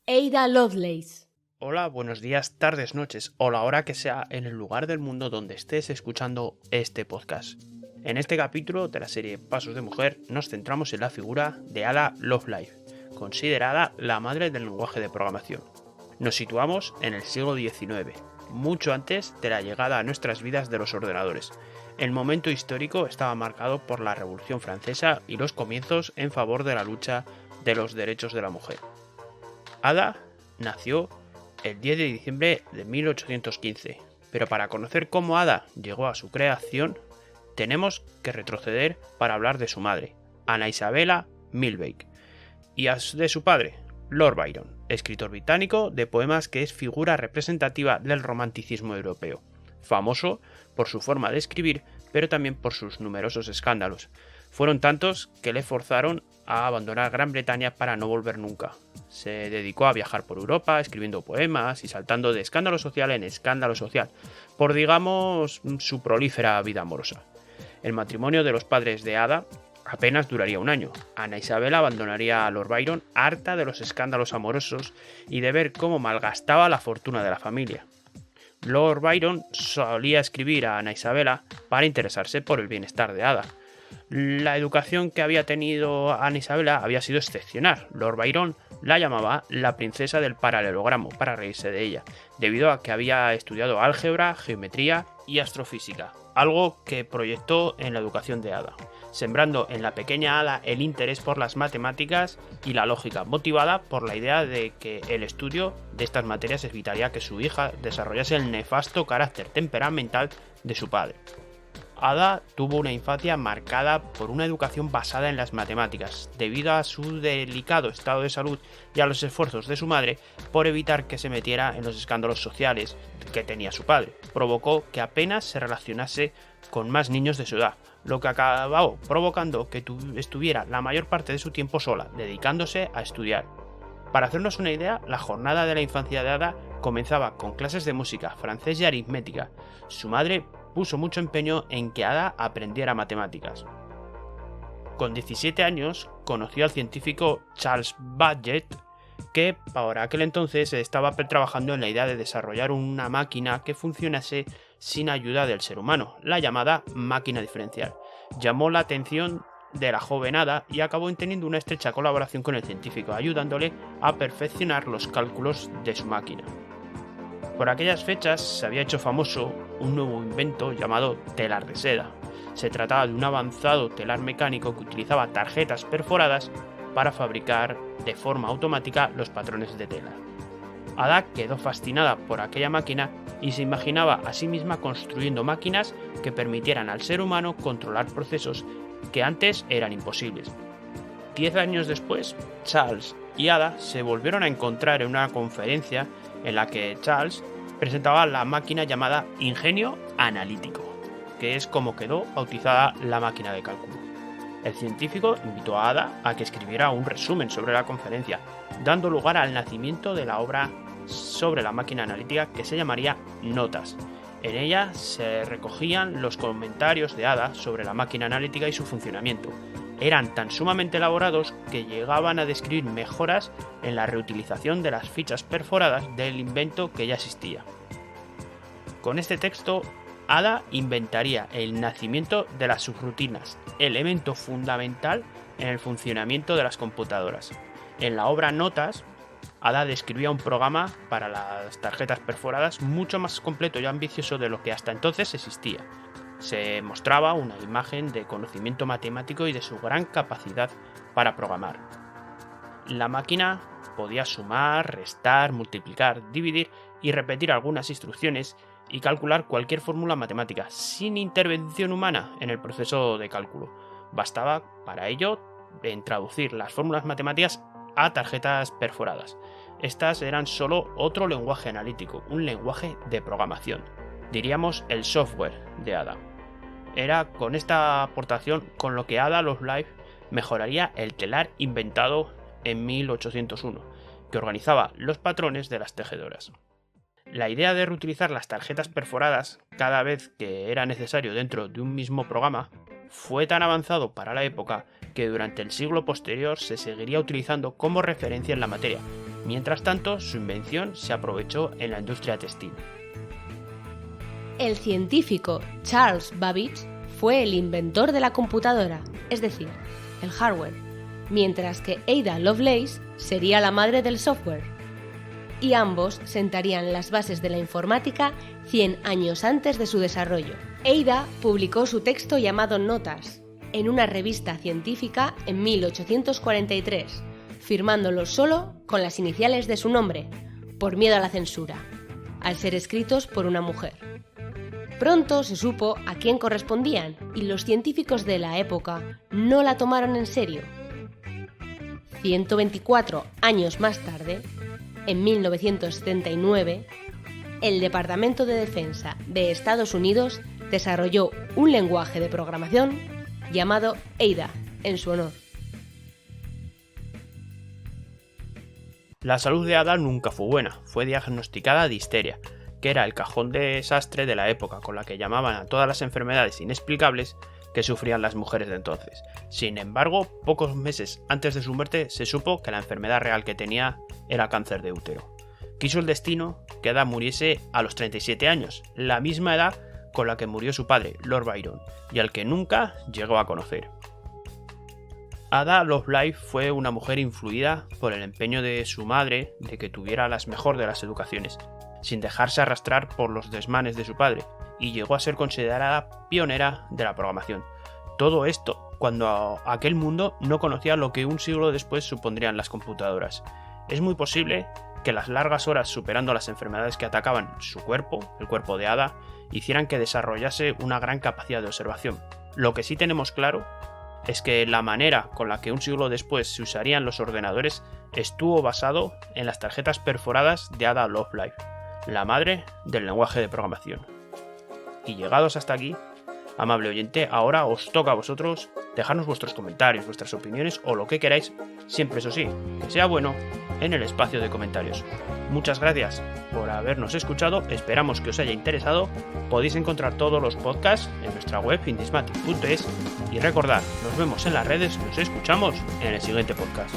Ada Lovelace. Hola, buenos días, tardes, noches o la hora que sea en el lugar del mundo donde estés escuchando este podcast. En este capítulo de la serie Pasos de Mujer nos centramos en la figura de Ada Lovelace, considerada la madre del lenguaje de programación. Nos situamos en el siglo XIX, mucho antes de la llegada a nuestras vidas de los ordenadores. El momento histórico estaba marcado por la Revolución Francesa y los comienzos en favor de la lucha de los derechos de la mujer. Ada nació el 10 de diciembre de 1815, pero para conocer cómo Ada llegó a su creación, tenemos que retroceder para hablar de su madre, Ana Isabella Millbank, y de su padre, Lord Byron, escritor británico de poemas que es figura representativa del romanticismo europeo, famoso por su forma de escribir, pero también por sus numerosos escándalos. Fueron tantos que le forzaron a abandonar Gran Bretaña para no volver nunca. Se dedicó a viajar por Europa, escribiendo poemas y saltando de escándalo social en escándalo social, por digamos su prolífera vida amorosa. El matrimonio de los padres de Ada apenas duraría un año. Ana Isabella abandonaría a Lord Byron harta de los escándalos amorosos y de ver cómo malgastaba la fortuna de la familia. Lord Byron solía escribir a Ana Isabella para interesarse por el bienestar de Ada. La educación que había tenido Ana Isabella había sido excepcional. Lord Byron la llamaba la princesa del paralelogramo para reírse de ella, debido a que había estudiado álgebra, geometría y astrofísica, algo que proyectó en la educación de Ada, sembrando en la pequeña Ada el interés por las matemáticas y la lógica, motivada por la idea de que el estudio de estas materias evitaría que su hija desarrollase el nefasto carácter temperamental de su padre. Ada tuvo una infancia marcada por una educación basada en las matemáticas, debido a su delicado estado de salud y a los esfuerzos de su madre por evitar que se metiera en los escándalos sociales que tenía su padre. Provocó que apenas se relacionase con más niños de su edad, lo que acabó provocando que estuviera la mayor parte de su tiempo sola, dedicándose a estudiar. Para hacernos una idea, la jornada de la infancia de Ada comenzaba con clases de música, francés y aritmética. Su madre puso mucho empeño en que Ada aprendiera matemáticas. Con 17 años conoció al científico Charles Babbage, que por aquel entonces estaba trabajando en la idea de desarrollar una máquina que funcionase sin ayuda del ser humano, la llamada máquina diferencial. Llamó la atención de la joven Ada y acabó teniendo una estrecha colaboración con el científico, ayudándole a perfeccionar los cálculos de su máquina. Por aquellas fechas se había hecho famoso un nuevo invento llamado telar de seda. Se trataba de un avanzado telar mecánico que utilizaba tarjetas perforadas para fabricar de forma automática los patrones de tela. Ada quedó fascinada por aquella máquina y se imaginaba a sí misma construyendo máquinas que permitieran al ser humano controlar procesos que antes eran imposibles. 10 años después, Charles y Ada se volvieron a encontrar en una conferencia en la que Charles presentaba la máquina llamada Ingenio Analítico, que es como quedó bautizada la máquina de cálculo. El científico invitó a Ada a que escribiera un resumen sobre la conferencia, dando lugar al nacimiento de la obra sobre la máquina analítica que se llamaría Notas. En ella se recogían los comentarios de Ada sobre la máquina analítica y su funcionamiento. Eran tan sumamente elaborados que llegaban a describir mejoras en la reutilización de las fichas perforadas del invento que ya existía. Con este texto, Ada inventaría el nacimiento de las subrutinas, elemento fundamental en el funcionamiento de las computadoras. En la obra Notas, Ada describía un programa para las tarjetas perforadas mucho más completo y ambicioso de lo que hasta entonces existía. Se mostraba una imagen de conocimiento matemático y de su gran capacidad para programar. La máquina podía sumar, restar, multiplicar, dividir y repetir algunas instrucciones y calcular cualquier fórmula matemática sin intervención humana en el proceso de cálculo. Bastaba para ello traducir las fórmulas matemáticas a tarjetas perforadas. Estas eran solo otro lenguaje analítico, un lenguaje de programación. Diríamos el software de Ada. Era con esta aportación con lo que Ada Lovelace mejoraría el telar inventado en 1801, que organizaba los patrones de las tejedoras. La idea de reutilizar las tarjetas perforadas cada vez que era necesario dentro de un mismo programa fue tan avanzado para la época que durante el siglo posterior se seguiría utilizando como referencia en la materia, Mientras tanto, su invención se aprovechó en la industria textil. El científico Charles Babbage fue el inventor de la computadora, es decir, el hardware, mientras que Ada Lovelace sería la madre del software. Y ambos sentarían las bases de la informática 100 años antes de su desarrollo. Ada publicó su texto llamado Notas en una revista científica en 1843, firmándolo solo con las iniciales de su nombre, por miedo a la censura, al ser escritos por una mujer. Pronto se supo a quién correspondían y los científicos de la época no la tomaron en serio. 124 años más tarde, en 1979, el Departamento de Defensa de Estados Unidos desarrolló un lenguaje de programación llamado Ada en su honor. La salud de Ada nunca fue buena, fue diagnosticada difteria, que era el cajón de desastre de la época, con la que llamaban a todas las enfermedades inexplicables que sufrían las mujeres de entonces. Sin embargo, pocos meses antes de su muerte se supo que la enfermedad real que tenía era cáncer de útero. Quiso el destino que Ada muriese a los 37 años, la misma edad con la que murió su padre, Lord Byron, y al que nunca llegó a conocer. Ada Lovelace fue una mujer influida por el empeño de su madre de que tuviera la mejor de las educaciones, sin dejarse arrastrar por los desmanes de su padre, y llegó a ser considerada pionera de la programación. Todo esto cuando aquel mundo no conocía lo que un siglo después supondrían las computadoras. Es muy posible que las largas horas superando las enfermedades que atacaban su cuerpo, el cuerpo de Ada, hicieran que desarrollase una gran capacidad de observación. Lo que sí tenemos claro es que la manera con la que un siglo después se usarían los ordenadores estuvo basado en las tarjetas perforadas de Ada Lovelace, la madre del lenguaje de programación. Y llegados hasta aquí, amable oyente, ahora os toca a vosotros dejarnos vuestros comentarios, vuestras opiniones o lo que queráis, siempre eso sí, que sea bueno, en el espacio de comentarios. Muchas gracias por habernos escuchado, esperamos que os haya interesado. Podéis encontrar todos los podcasts en nuestra web indismatic.es y recordad, nos vemos en las redes, nos escuchamos en el siguiente podcast.